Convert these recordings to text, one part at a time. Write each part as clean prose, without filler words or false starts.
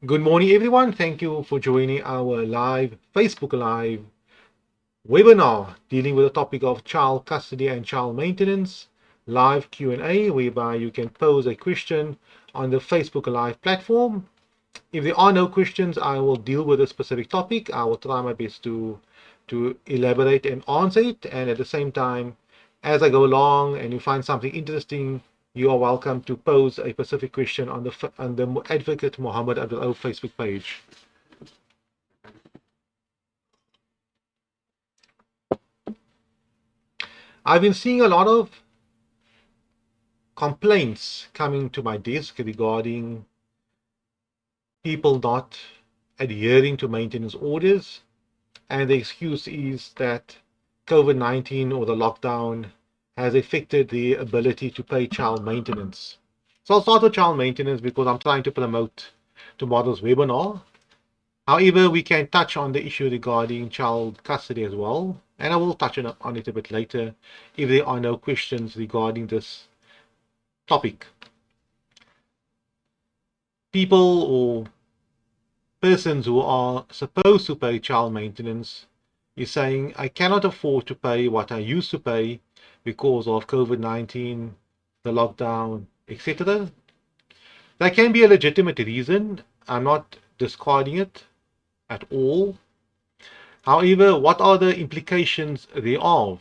Good morning, everyone. Thank you for joining our Facebook Live webinar dealing with the topic of child custody and child maintenance, live Q&A, whereby you can pose a question on the Facebook Live platform. If there are no questions, I will deal with a specific topic. I will try my best to elaborate and answer it, and at the same time, as I go along and you find something interesting, you are welcome to pose a specific question on the Advocate Muhammad Abduroaf Facebook page. I've been seeing a lot of complaints coming to my desk regarding people not adhering to maintenance orders, and the excuse is that COVID-19 or the lockdown has affected the ability to pay child maintenance. So I'll start with child maintenance because I'm trying to promote tomorrow's webinar. However, we can touch on the issue regarding child custody as well, and I will touch on it a bit later if there are no questions regarding this topic. People or persons who are supposed to pay child maintenance is saying, I cannot afford to pay what I used to pay because of COVID-19, the lockdown, etc. That can be a legitimate reason. I'm not discarding it at all. However, what are the implications thereof?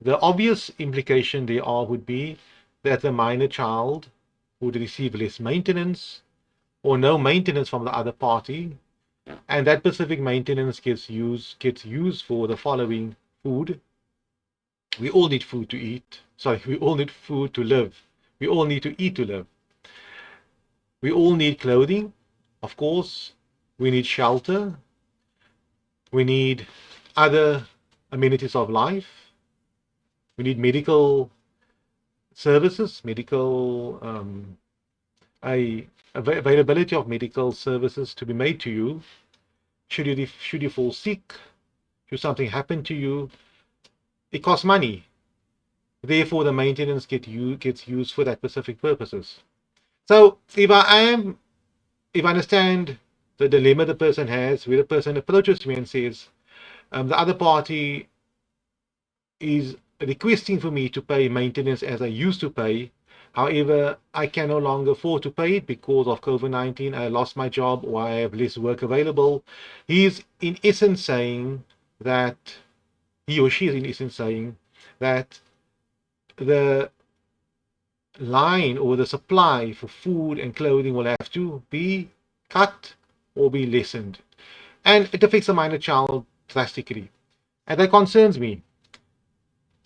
The obvious implication thereof would be that the minor child would receive less maintenance or no maintenance from the other party, and that specific maintenance gets used for the following: food. We all need food to eat. Sorry, we all need food to live. We all need to eat to live. We all need clothing, of course. We need shelter. We need other amenities of life. We need medical services, availability of medical services to be made to you. Should you fall sick, should something happen to you, it costs money. Therefore, the maintenance gets used for that specific purposes. So if I understand the dilemma the person has, where the person approaches me and says, the other party is requesting for me to pay maintenance as I used to pay. However, I can no longer afford to pay it because of COVID-19. I lost my job or I have less work available. He's in essence saying that he or she is in essence saying that the line or the supply for food and clothing will have to be cut or be lessened. And it affects a minor child drastically. And that concerns me.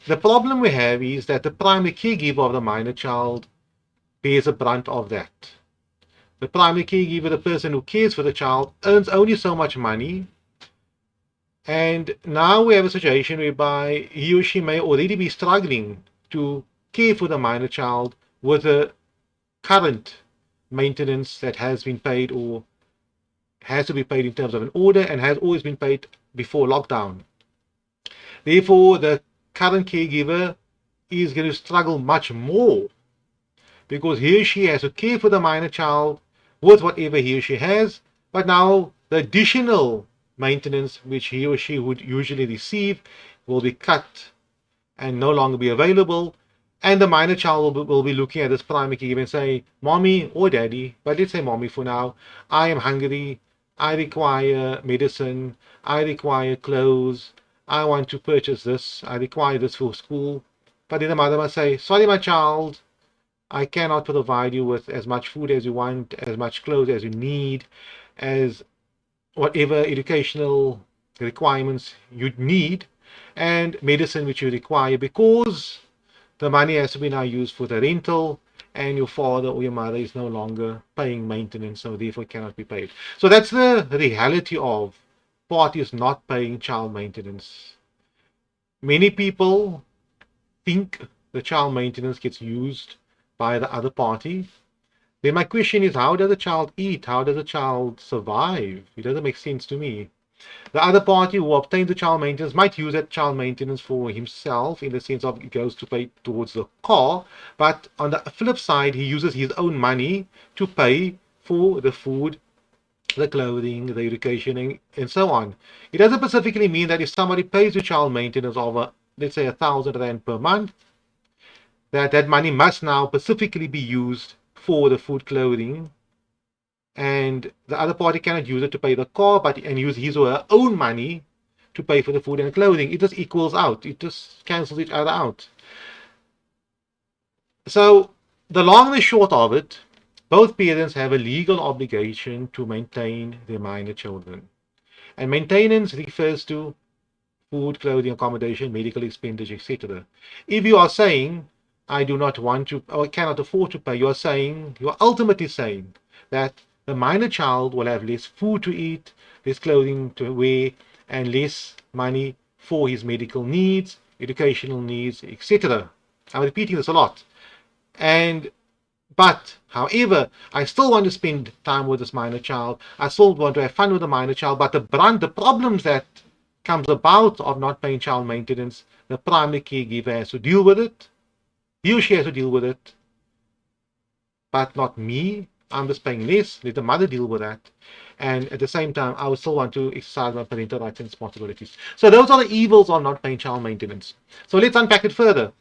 The problem we have is that the primary caregiver of the minor child bears the brunt of that. The primary caregiver, the person who cares for the child, earns only so much money. And now we have a situation whereby he or she may already be struggling to care for the minor child with the current maintenance that has been paid or has to be paid in terms of an order and has always been paid before lockdown. Therefore, the current caregiver is going to struggle much more because he or she has to care for the minor child with whatever he or she has, but now the additional maintenance which he or she would usually receive will be cut and no longer be available. And the minor child will be looking at this primary caregiver and say, Mommy or Daddy, but let's say Mommy for now, I am hungry, I require medicine, I require clothes, I want to purchase this, I require this for school. But then the mother must say, sorry, my child, I cannot provide you with as much food as you want, as much clothes as you need, as whatever educational requirements you need, and medicine which you require, because the money has to be now used for the rental, and your father or your mother is no longer paying maintenance, so therefore cannot be paid. So that's the reality of parties not paying child maintenance. Many people think the child maintenance gets used by the other party. Then my question is, how does a child eat? How does a child survive? It doesn't make sense to me. The other party who obtains the child maintenance might use that child maintenance for himself in the sense of it goes to pay towards the car, but on the flip side, he uses his own money to pay for the food the clothing, the education, and so on. It doesn't specifically mean that if somebody pays you child maintenance of, let's say, 1,000 rand per month, that money must now specifically be used for the food, clothing, and the other party cannot use it to pay the car, and use his or her own money to pay for the food and clothing. It just equals out. It just cancels each other out. So the long and the short of it, both parents have a legal obligation to maintain their minor children. And maintenance refers to food, clothing, accommodation, medical expenditure, etc. If you are saying, I do not want to or cannot afford to pay, you are ultimately saying that the minor child will have less food to eat, less clothing to wear, and less money for his medical needs, educational needs, etc. I'm repeating this a lot. But, however, I still want to spend time with this minor child. I still want to have fun with the minor child. But the problems that comes about of not paying child maintenance, the primary caregiver has to deal with it. He or she has to deal with it. But not me. I'm just paying less. Let the mother deal with that. And at the same time, I would still want to exercise my parental rights and responsibilities. So those are the evils of not paying child maintenance. So let's unpack it further.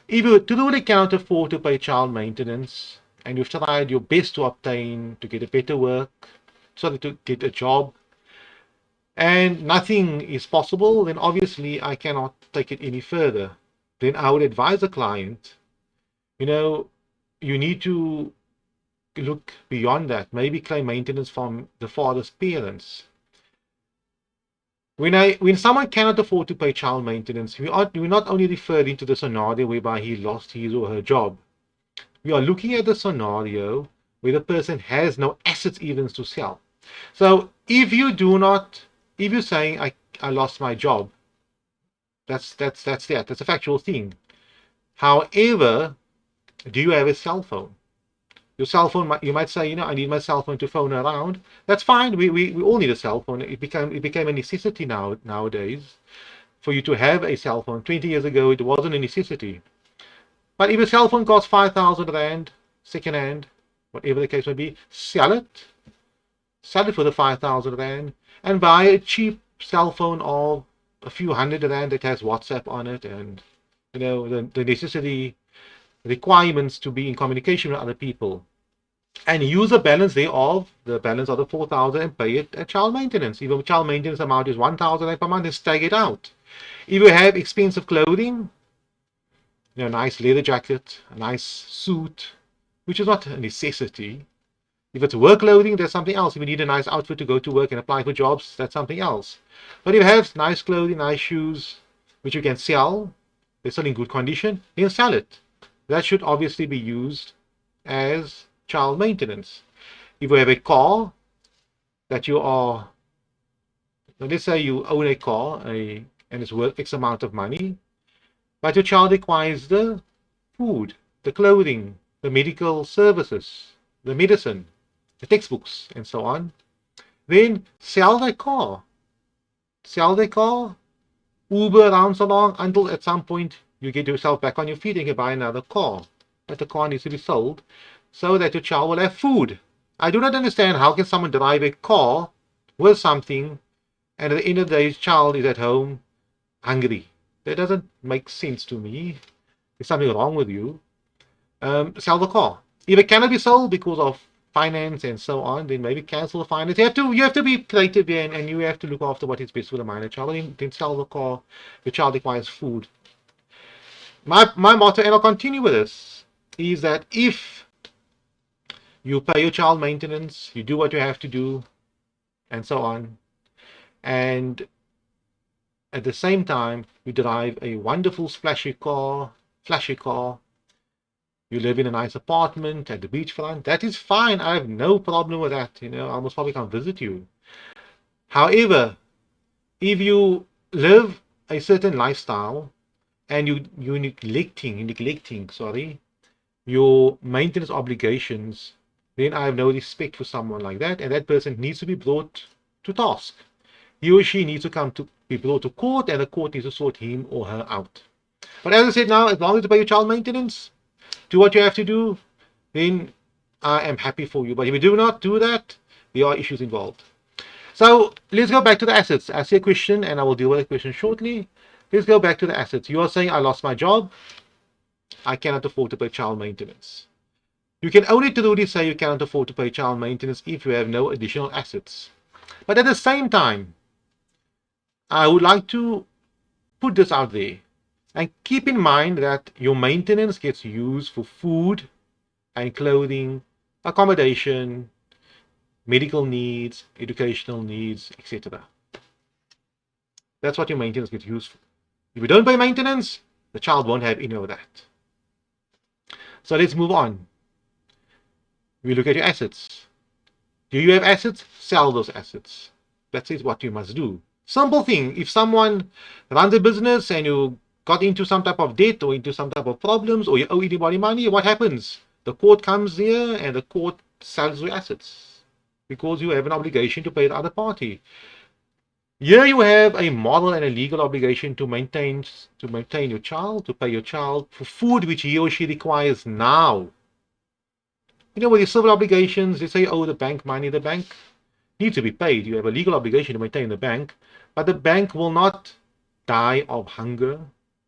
If you truly cannot afford to pay child maintenance, and you've tried your best to get a better work, to get a job, and nothing is possible, then obviously I cannot take it any further. Then I would advise the client, you need to look beyond that. Maybe claim maintenance from the father's parents. When someone cannot afford to pay child maintenance, we're not only referring to the scenario whereby he lost his or her job. We are looking at the scenario where the person has no assets even to sell. So if you're saying I lost my job, that's a factual thing. However, do you have a cell phone? Your cell phone, you might say, I need my cell phone to phone around. That's fine. We all need a cell phone. It became a necessity nowadays for you to have a cell phone. 20 years ago, it wasn't a necessity. But if a cell phone costs 5,000 rand, second hand, whatever the case may be, sell it for the 5,000 rand, and buy a cheap cell phone of a few hundred rand that has WhatsApp on it, and the necessary requirements to be in communication with other people, and use the balance thereof, the balance of the 4,000, and pay it at child maintenance. If the child maintenance amount is 1,000 rand per month, then stagger it out. If you have expensive clothing, a nice leather jacket, a nice suit, which is not a necessity. If it's work clothing, there's something else. If you need a nice outfit to go to work and apply for jobs, that's something else. But if you have nice clothing, nice shoes, which you can sell, they're still in good condition, then sell it. That should obviously be used as child maintenance. If you have a car that let's say you own a car and it's worth X amount of money, but your child requires the food, the clothing, the medical services, the medicine, the textbooks, and so on, then sell the car. Uber around so long until at some point you get yourself back on your feet and you buy another car. But the car needs to be sold so that your child will have food. I do not understand how can someone drive a car with something and at the end of the day his child is at home hungry. That doesn't make sense to me. There's something wrong with you. Sell the car. If it cannot be sold because of finance and so on, then maybe cancel the finance. You have to be creative here, and you have to look after what is best for the minor child. Then sell the car. The child requires food. My motto, and I'll continue with this, is that if you pay your child maintenance, you do what you have to do, and so on, and at the same time you drive a wonderful flashy car, you live in a nice apartment at the beachfront, that is fine. I have no problem with that. I almost probably can't visit you. However, if you live a certain lifestyle and you're neglecting your maintenance obligations, then I have no respect for someone like that, and that person needs to be brought to task. He or she needs to be brought to court, and the court needs to sort him or her out. But as I said now, as long as you pay your child maintenance, do what you have to do, then I am happy for you. But if you do not do that, there are issues involved. So let's go back to the assets. I see a question and I will deal with the question shortly. Let's go back to the assets. You are saying I lost my job. I cannot afford to pay child maintenance. You can only truly say you cannot afford to pay child maintenance if you have no additional assets. But at the same time, I would like to put this out there. And keep in mind that your maintenance gets used for food and clothing, accommodation, medical needs, educational needs, etc. That's what your maintenance gets used for. If you don't pay maintenance, the child won't have any of that. So let's move on. We look at your assets. Do you have assets? Sell those assets. That is what you must do. Simple thing. If someone runs a business and you got into some type of debt or into some type of problems or you owe anybody money, what happens? The court comes here and the court sells your assets because you have an obligation to pay the other party. Here you have a moral and a legal obligation to maintain your child, to pay your child for food which he or she requires now. You know, with your civil obligations, they say, oh, the bank money, the bank needs to be paid. You have a legal obligation to maintain the bank, but the bank will not die of hunger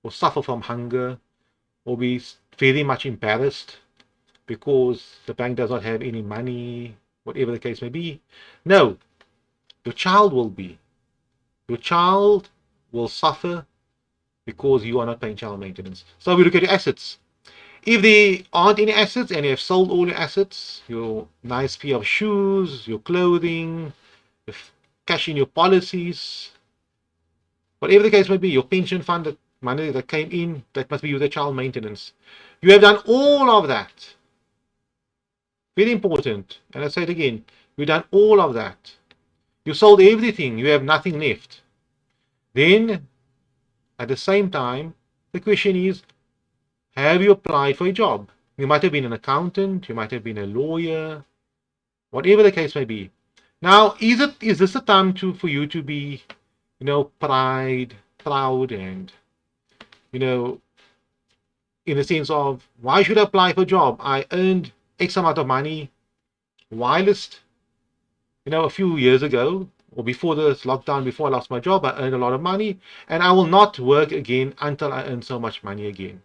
or suffer from hunger or be very much embarrassed because the bank does not have any money, whatever the case may be. No, your child will be. Your child will suffer because you are not paying child maintenance. So we look at your assets. If there aren't any assets and you have sold all your assets, your nice pair of shoes, your clothing, cash in your policies, whatever the case may be, your pension fund, the money that came in, that must be used for child maintenance. You have done all of that. Very important. And I say it again, you've done all of that. You sold everything, you have nothing left. Then, at the same time, the question is, have you applied for a job? You might have been an accountant, you might have been a lawyer, whatever the case may be. Now, is this a time for you to be, proud and, in the sense of, why should I apply for a job? I earned X amount of money whilst, a few years ago, or before this lockdown, before I lost my job, I earned a lot of money, and I will not work again until I earn so much money again.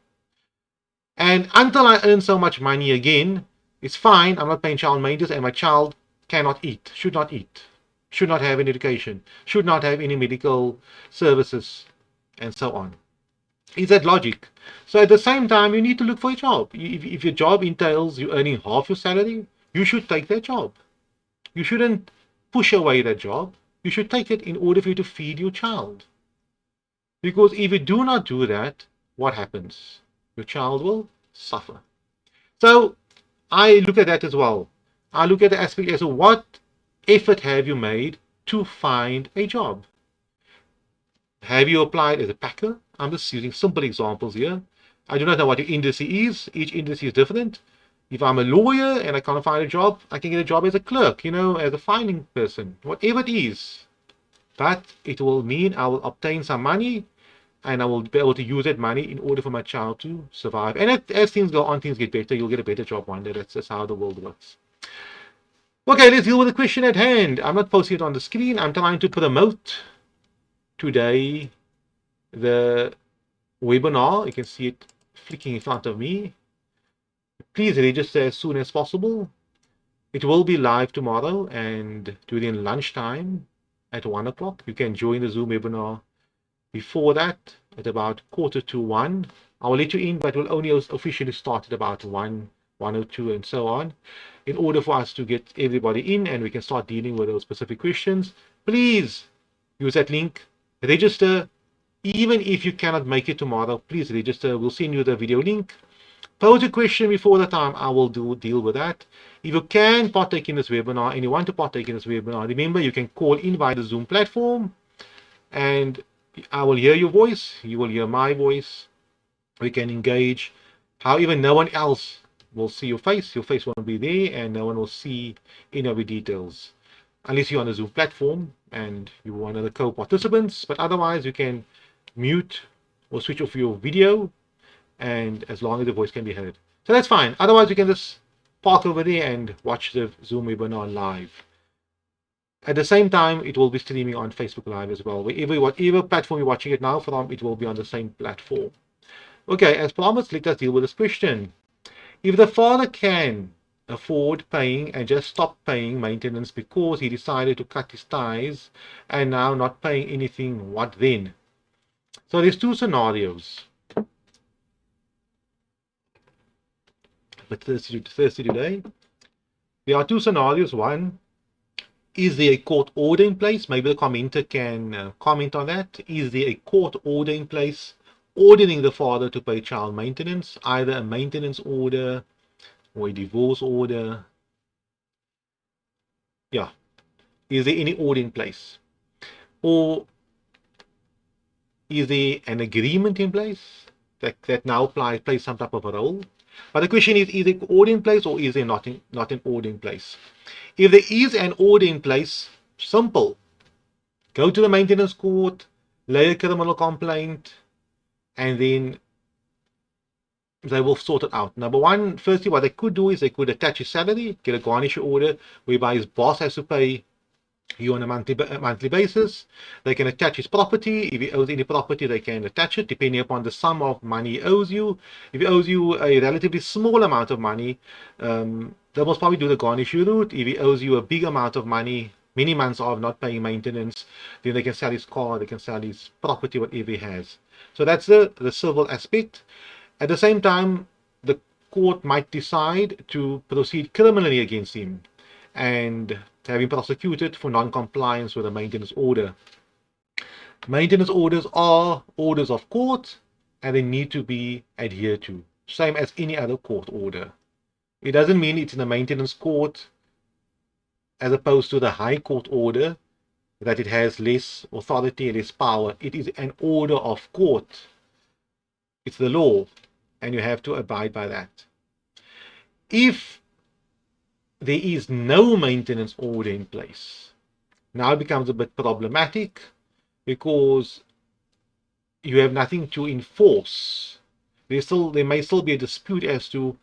And until I earn so much money again, it's fine, I'm not paying child maintenance, and my child cannot eat, should not have an education, should not have any medical services, and so on. Is that logic? So at the same time, you need to look for a job. If your job entails you earning half your salary, you should take that job. You shouldn't push away that job. You should take it in order for you to feed your child. Because if you do not do that, what happens? Your child will suffer. So I look at that as well. I look at the aspect as what effort have you made to find a job? Have you applied as a packer? I'm just using simple examples here. I do not know what your industry is. Each industry is different. If I'm a lawyer and I can't find a job, I can get a job as a clerk, as a filing person, whatever it is. But it will mean I will obtain some money and I will be able to use that money in order for my child to survive. And as things go on, things get better. You'll get a better job one day. That's just how the world works. Okay, let's deal with the question at hand. I'm not posting it on the screen. I'm trying to promote today the webinar. You can see it flicking in front of me. Please register as soon as possible. It will be live tomorrow and during lunchtime at 1 o'clock. You can join the Zoom webinar before that at about 1:45. I will let you in, but we'll only officially start at about 1:02 and so on, in order for us to get everybody in and we can start dealing with those specific questions. Please use that link, register. Even if you cannot make it tomorrow, please register. We'll send you the video link. Pose a question before the time. I will deal with that. If you can partake in this webinar and you want to partake in this webinar, remember you can call in via the Zoom platform and I will hear your voice. You will hear my voice. We can engage. However, no one else will see your face. Your face won't be there and no one will see any of your details. Unless you're on the Zoom platform and you're one of the co-participants. But otherwise, you can mute or switch off your video, and as long as the voice can be heard. So that's fine. Otherwise, you can just park over there and watch the Zoom webinar live. At the same time, it will be streaming on Facebook Live as well. Whatever platform you're watching it now from, it will be on the same platform. Okay, as promised, let us deal with this question. If the father can afford paying and just stop paying maintenance because he decided to cut his ties and now not paying anything, what then? So there's two scenarios. But Thursday today, there are two scenarios. One, is there a court order in place? Maybe the commenter can comment on that. Is there a court order in place ordering the father to pay child maintenance, either a maintenance order or a divorce order? Yeah. Is there any order in place? Or is there an agreement in place that now plays some type of a role? But the question is there order in place or is there not an order in place? If there is an order in place, simple. Go to the maintenance court, lay a criminal complaint, and then they will sort it out. Number one, firstly, what they could do is they could attach his salary, get a garnish order, whereby his boss has to pay you on a monthly basis. They can attach his property. If he owes any property, they can attach it depending upon the sum of money he owes you. If he owes you a relatively small amount of money, they most probably do the garnish route. If he owes you a big amount of money, many months of not paying maintenance, then they can sell his car, they can sell his property, whatever he has. So that's the civil aspect. At the same time, the court might decide to proceed criminally against him and have him prosecuted for non-compliance with a maintenance order. Maintenance orders are orders of court and they need to be adhered to, same as any other court order. It doesn't mean it's in the maintenance court as opposed to the high court order that it has less authority, less power. It is an order of court. It's the law, and you have to abide by that. If there is no maintenance order in place, now it becomes a bit problematic because you have nothing to enforce. There may still be a dispute as to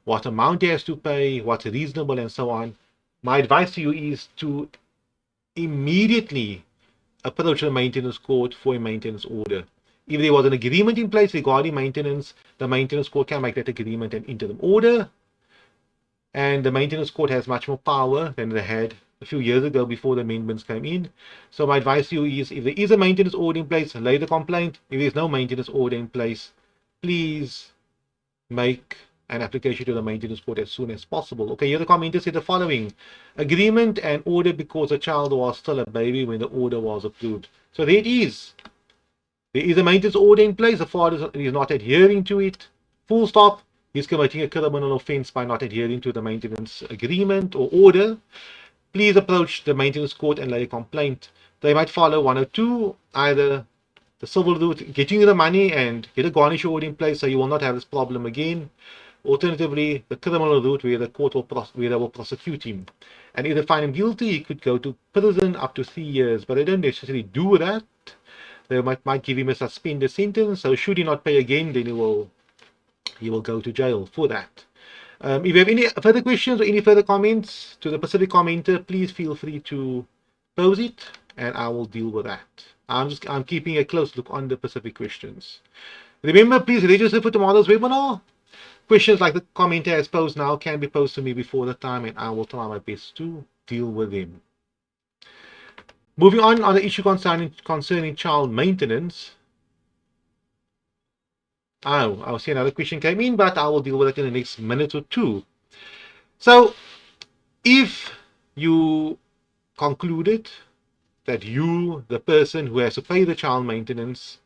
what amount he has to pay, what's reasonable, and so on. My advice to you is to immediately approach the maintenance court for a maintenance order. If there was an agreement in place regarding maintenance, the maintenance court can make that agreement an interim order. And the maintenance court has much more power than they had a few years ago before the amendments came in. So my advice to you is, if there is a maintenance order in place, lay the complaint. If there is no maintenance order in place, please make an application to the maintenance court as soon as possible. Okay, here the commenter said the following: agreement and order because the child was still a baby when the order was approved. So there it is. There is a maintenance order in place. The father is not adhering to it. Full stop. He's committing a criminal offense by not adhering to the maintenance agreement or order. Please approach the maintenance court and lay a complaint. They might follow one or two, either the civil route, getting you the money and get a garnish order in place so you will not have this problem again. Alternatively, the criminal route where the court will prosecute him. And if they find him guilty, he could go to prison up to 3 years. But they don't necessarily do that. They might give him a suspended sentence. So should he not pay again, then he will go to jail for that. If you have any further questions or any further comments to the Pacific commenter, please feel free to pose it and I will deal with that. I'm keeping a close look on the Pacific questions. Remember, please register for tomorrow's webinar. Questions like the commenter has posed now can be posed to me before the time and I will try my best to deal with them. Moving on the issue concerning child maintenance. Oh, I'll see another question came in, but I will deal with it in the next minute or two. So, if you concluded that you, the person who has to pay the child maintenance,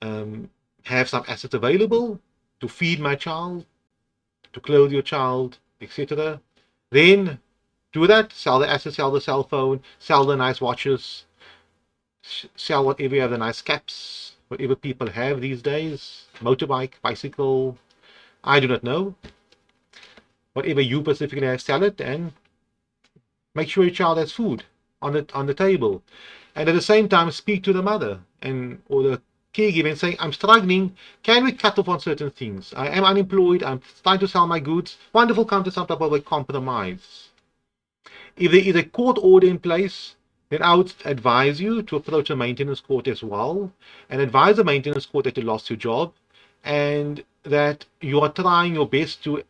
have some assets available to feed my child, to clothe your child, etc., then do that. Sell the assets, sell the cell phone, sell the nice watches, sell whatever you have, the nice caps, whatever people have these days, motorbike, bicycle, I do not know. Whatever you specifically have, sell it and make sure your child has food on the table. And at the same time, speak to the mother or the caregiver and say, I'm struggling, can we cut off on certain things? I am unemployed, I'm trying to sell my goods. Wonderful, come to some type of a compromise. If there is a court order in place, then I would advise you to approach the maintenance court as well and advise the maintenance court that you lost your job and that you are trying your best to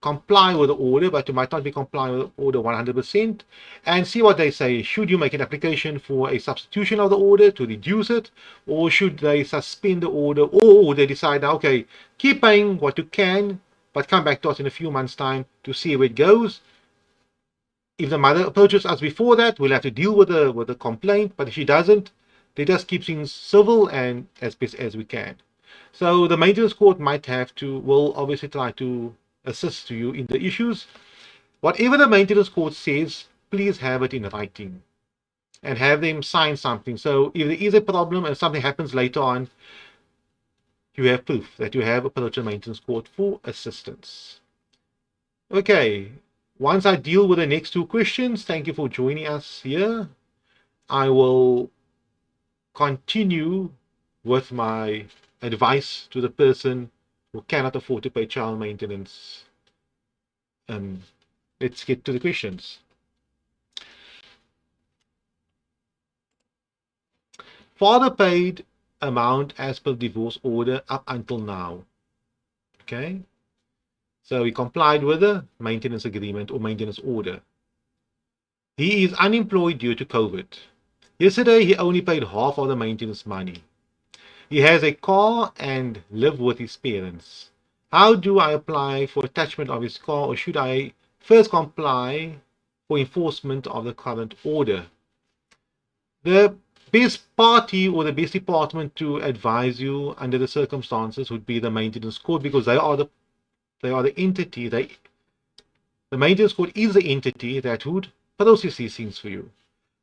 comply with the order, but you might not be complying with the order 100%, and see what they say. Should you make an application for a substitution of the order to reduce it, or should they suspend the order, or they decide, okay, keep paying what you can, but come back to us in a few months' time to see where it goes. If the mother approaches us before that, we'll have to deal with the complaint, but if she doesn't, they just keep things civil and as best as we can. So the maintenance court will obviously try to assist you in the issues. Whatever the maintenance court says, please have it in writing and have them sign something. So if there is a problem and something happens later on, you have proof that you have approached the maintenance court for assistance. Okay, once I deal with the next two questions, thank you for joining us here. I will continue with my advice to the person who cannot afford to pay child maintenance. Let's get to the questions. Father paid amount as per divorce order up until now. Okay, so he complied with the maintenance agreement or maintenance order. He is unemployed due to COVID. Yesterday he only paid half of the maintenance money. He has a car and live with his parents. How do I apply for attachment of his car, or should I first comply for enforcement of the current order? The best party or the best department to advise you under the circumstances would be the maintenance court, because they are the entity. The maintenance court is the entity that would process these things for you.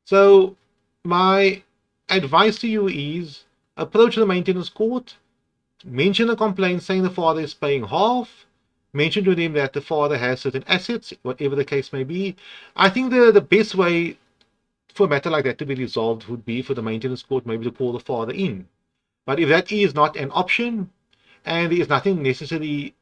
So my advice to you is approach the maintenance court, mention a complaint saying the father is paying half, mention to them that the father has certain assets, whatever the case may be. I think the best way for a matter like that to be resolved would be for the maintenance court maybe to call the father in. But if that is not an option, and there is nothing necessary,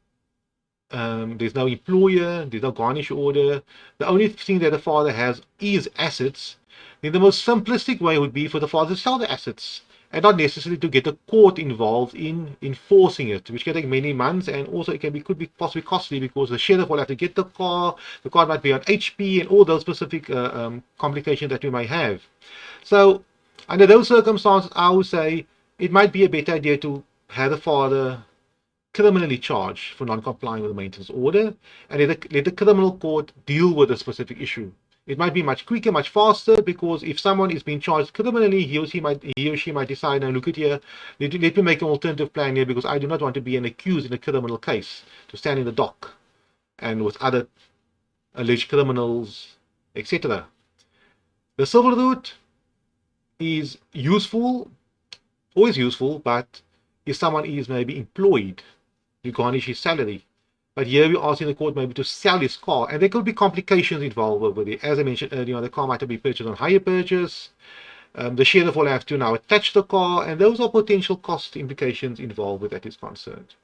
there's no employer, there's no garnish order, the only thing that the father has is assets, then the most simplistic way would be for the father to sell the assets and not necessarily to get the court involved in enforcing it, which can take many months, and also could be possibly costly because the sheriff will have to get the car might be on HP, and all those specific complications that we may have. So under those circumstances, I would say it might be a better idea to have the father criminally charged for non-complying with the maintenance order, and let the criminal court deal with the specific issue. It might be much quicker, much faster, because if someone is being charged criminally, he or she might decide, now look at here, let me make an alternative plan here, because I do not want to be an accused in a criminal case, to stand in the dock and with other alleged criminals, etc. The civil route is useful, always useful, but if someone is maybe employed, you garnish his salary. But here we're asking the court maybe to sell his car, and there could be complications involved with it. As I mentioned earlier, the car might have been purchased on hire purchase. The sheriff will have to now attach the car, and those are potential cost implications involved with that is concerned.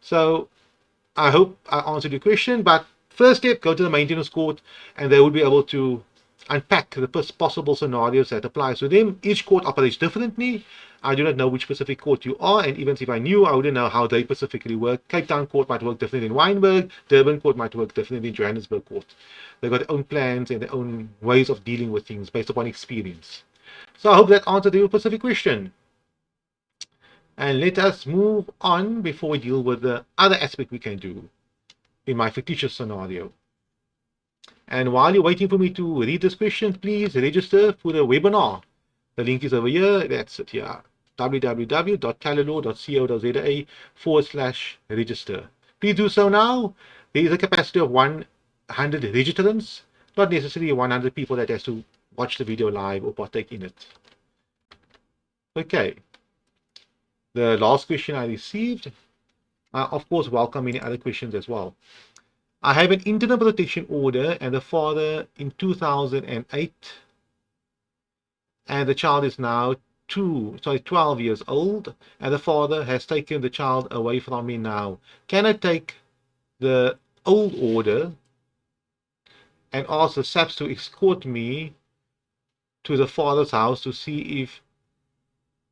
So I hope I answered your question, but first step, go to the maintenance court, and they will be able to unpack the possible scenarios that applies to them. Each court operates differently. I do not know which specific court you are, and even if I knew, I wouldn't know how they specifically work. Cape Town court might work differently than Wynberg. Durban court might work differently than Johannesburg court. They've got their own plans and their own ways of dealing with things based upon experience. So I hope that answered your specific question. And let us move on before we deal with the other aspect we can do in my fictitious scenario. And while you're waiting for me to read this question, please register for the webinar. The link is over here. That's it here. www.talalaw.co.za/register. Please do so now. There is a capacity of 100 registrants, not necessarily 100 people that has to watch the video live or partake in it. Okay. The last question I received. I, of course, welcome any other questions as well. I have an internal protection order and the father in 2008, and the child is now 12 years old, and the father has taken the child away from me now. Can I take the old order and asked the SAPs to escort me to the father's house to see if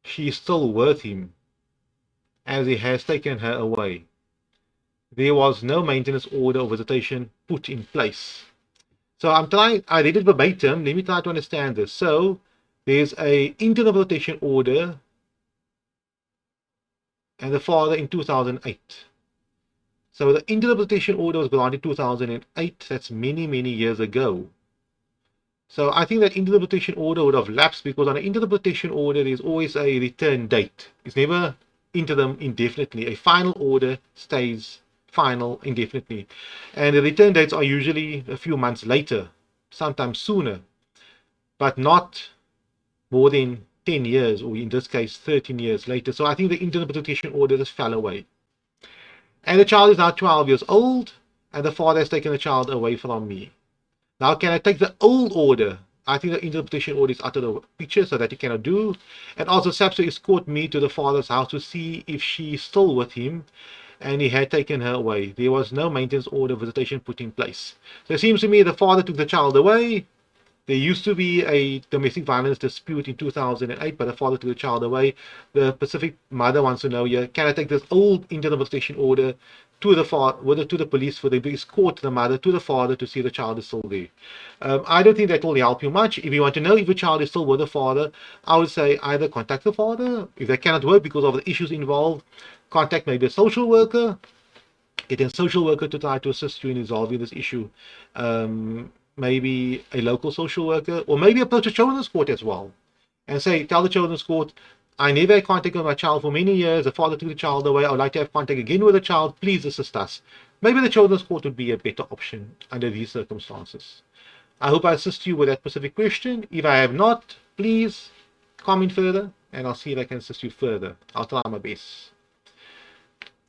she is still with him, as he has taken her away. There was no maintenance order or visitation put in place. So I read it verbatim. Let me try to understand this. So there's a interim visitation order and the father in 2008. So the interim visitation order was granted in 2008. That's many, many years ago. So I think that interim visitation order would have lapsed, because on an interim visitation order, there's always a return date. It's never interim indefinitely. A final order stays final indefinitely. And the return dates are usually a few months later, sometimes sooner, but not more than 10 years, or in this case, 13 years later. So I think the interim visitation order just fell away. And the child is now 12 years old, and the father has taken the child away from me. Now, can I take the old order? I think the interpretation order is out of the picture, so that he cannot do. And also, SAPs to escort me to the father's house to see if she is still with him, and he had taken her away. There was no maintenance order visitation put in place. So it seems to me the father took the child away. There used to be a domestic violence dispute in 2008, but the father took the child away. The Pacific mother wants to know here, can I take this old interim visitation order to the father, to the police, for them to escort the mother to the father to see the child is still there? I don't think that will help you much. If you want to know if the child is still with the father, I would say either contact the father. If they cannot work because of the issues involved, contact maybe a social worker. Get a social worker to try to assist you in resolving this issue. Maybe a local social worker, or maybe approach a children's court as well, and say, tell the children's court, I never had contact with my child for many years. The father took the child away. I would like to have contact again with the child. Please assist us. Maybe the children's court would be a better option under these circumstances. I hope I assist you with that specific question. If I have not, please comment further, and I'll see if I can assist you further. I'll try my best.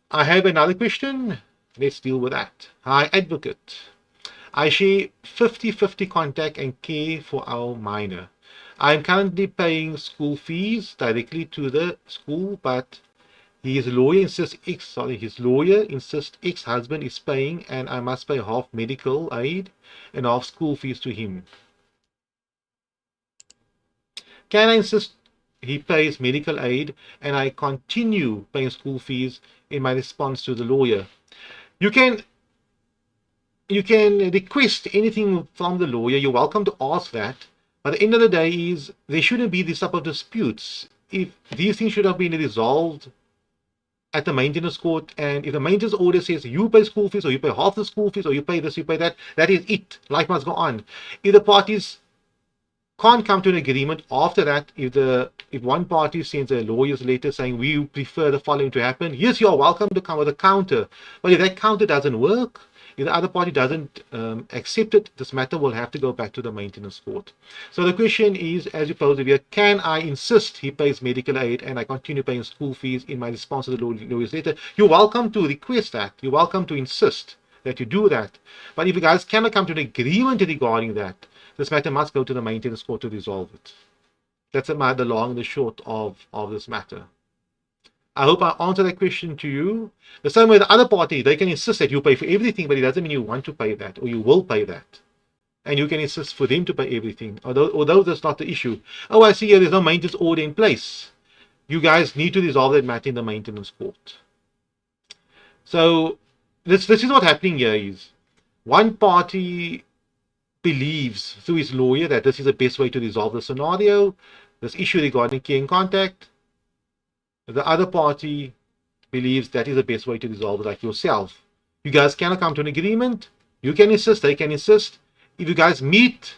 I have another question. Let's deal with that. Hi, advocate. I share 50-50 contact and care for our minor. I am currently paying school fees directly to the school, but his lawyer insists ex-husband is paying, and I must pay half medical aid and half school fees to him. Can I insist he pays medical aid and I continue paying school fees in my response to the lawyer? You can request anything from the lawyer. You're welcome to ask that. But at the end of the day is there shouldn't be these type of disputes. If these things should have been resolved at the maintenance court, and if the maintenance order says you pay school fees, or you pay half the school fees, or you pay this, you pay that, that is it. Life must go on. If the parties can't come to an agreement after that, if one party sends a lawyer's letter saying we prefer the following to happen, yes, you are welcome to come with a counter. But if that counter doesn't work, if the other party doesn't accept it, this matter will have to go back to the maintenance court. So the question is, as you posed here, can I insist he pays medical aid and I continue paying school fees in my response to the lawyer's letter? You're welcome to request that. You're welcome to insist that you do that. But if you guys cannot come to an agreement regarding that, this matter must go to the maintenance court to resolve it. That's the long and the short of this matter. I hope I answered that question to you. The same way the other party, they can insist that you pay for everything, but it doesn't mean you want to pay that or you will pay that. And you can insist for them to pay everything, although that's not the issue. Oh, I see here there's no maintenance order in place. You guys need to resolve that matter in the maintenance court. So this is what's happening here is one party believes through his lawyer that this is the best way to resolve the scenario, this issue regarding care and contact. The other party believes that is the best way to resolve it, like yourself. You guys cannot come to an agreement. You can insist, they can insist. If you guys meet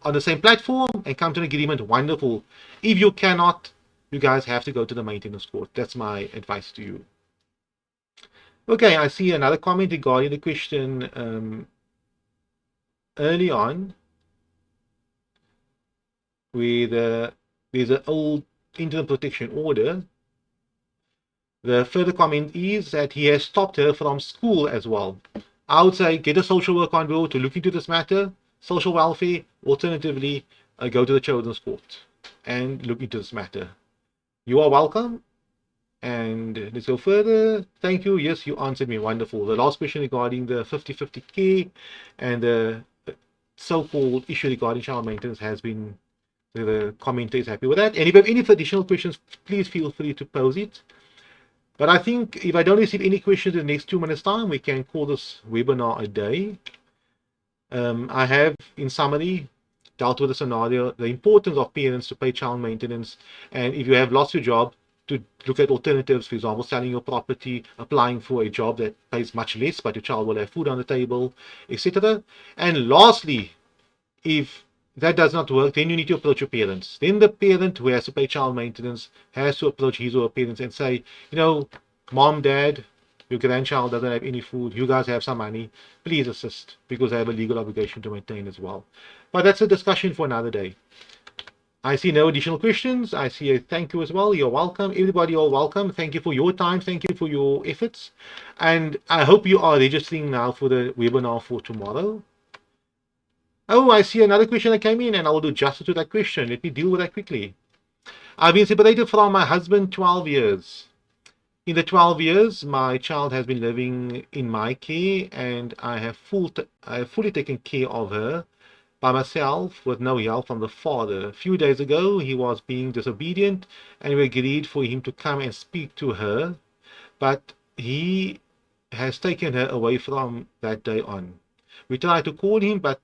on the same platform and come to an agreement, wonderful. If you cannot, you guys have to go to the maintenance court. That's my advice to you. Okay, I see another comment regarding the question early on, where there's an old interim protection order. The further comment is that he has stopped her from school as well. I would say get a social worker on board to look into this matter, social welfare. Alternatively, go to the children's court and look into this matter. You are welcome. And let's go further. Thank you. Yes, you answered me. Wonderful. The last question regarding the 50-50 care and the so-called issue regarding child maintenance has been, the commenter is happy with that. And if you have any additional questions, please feel free to pose it. But I think if I don't receive any questions in the next 2 minutes time, we can call this webinar a day. I have, in summary, dealt with the scenario, the importance of parents to pay child maintenance, and if you have lost your job, to look at alternatives, for example, selling your property, applying for a job that pays much less, but your child will have food on the table, etc. And lastly, if that does not work, then you need to approach your parents. Then the parent who has to pay child maintenance has to approach his or her parents and say, you know, mom, dad, your grandchild doesn't have any food, you guys have some money, please assist, because I have a legal obligation to maintain as well. But that's a discussion for another day. I see no additional questions. I see a thank you as well. You're welcome. Everybody, you're welcome. Thank you for your time. Thank you for your efforts. And I hope you are registering now for the webinar for tomorrow. Oh, I see another question that came in, and I will do justice to that question. Let me deal with that quickly. I've been separated from my husband 12 years. In the 12 years, my child has been living in my care, and I have fully taken care of her by myself with no help from the father. A few days ago, he was being disobedient, and we agreed for him to come and speak to her, but he has taken her away from that day on. We tried to call him, but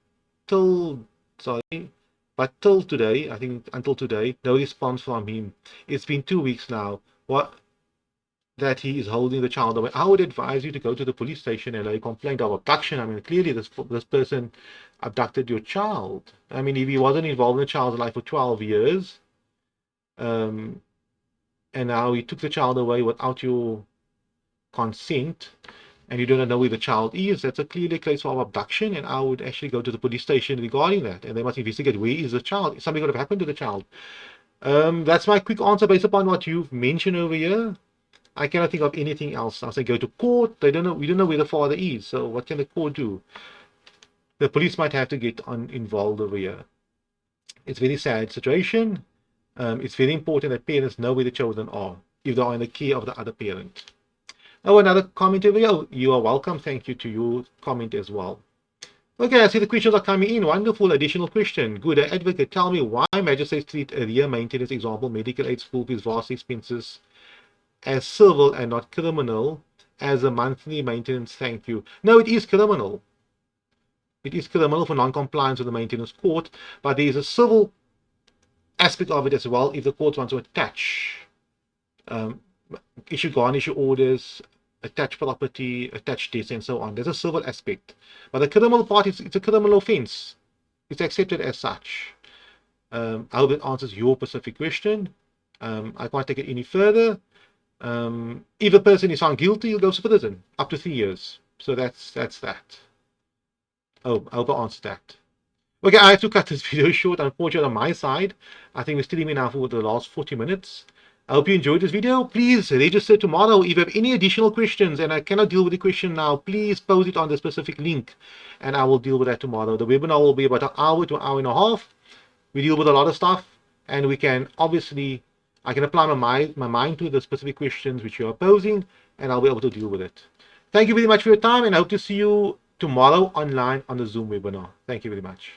till today, I think until today, no response from him. It's been 2 weeks now. That he is holding the child away. I would advise you to go to the police station and lay a complaint of abduction. I mean, clearly this person abducted your child. I mean, if he wasn't involved in the child's life for 12 years, and now he took the child away without your consent, and you don't know where the child is, that's a clearly case of abduction, and I would actually go to the police station regarding that, and they must investigate where is the child. Something could have happened to the child. That's my quick answer based upon what you've mentioned over here. I cannot think of anything else. I'll say go to court. They don't know. We don't know where the father is. So what can the court do? The police might have to get involved over here. It's a very sad situation. It's very important that parents know where the children are if they are in the care of the other parent. Oh, another comment over here. Oh, you are welcome. Thank you to your comment as well. Okay, I see the questions are coming in. Wonderful additional question. Good advocate, tell me why magistrates treat arrear maintenance, example, medical aid, school fees, vast expenses, as civil and not criminal, as a monthly maintenance. Thank you. No, it is criminal. It is criminal for non-compliance with the maintenance court, but there is a civil aspect of it as well if the court wants to attach, issue garnishment orders, attach property, attach debts, and so on. There's a civil aspect. But the criminal part, it's a criminal offense. It's accepted as such. I hope it answers your specific question. I can't take it any further. If a person is found guilty, he'll go to prison up to 3 years. So that's that. Oh, I hope I answered that. Okay, I have to cut this video short, unfortunately, on my side. I think we're still in now for the last 40 minutes. I hope you enjoyed this video. Please register tomorrow. If you have any additional questions and I cannot deal with the question now, please post it on the specific link and I will deal with that tomorrow. The webinar will be about an hour to an hour and a half. We deal with a lot of stuff, and we can obviously, I can apply my mind to the specific questions which you are posing, and I'll be able to deal with it. Thank you very much for your time, and I hope to see you tomorrow online on the Zoom webinar. Thank you very much.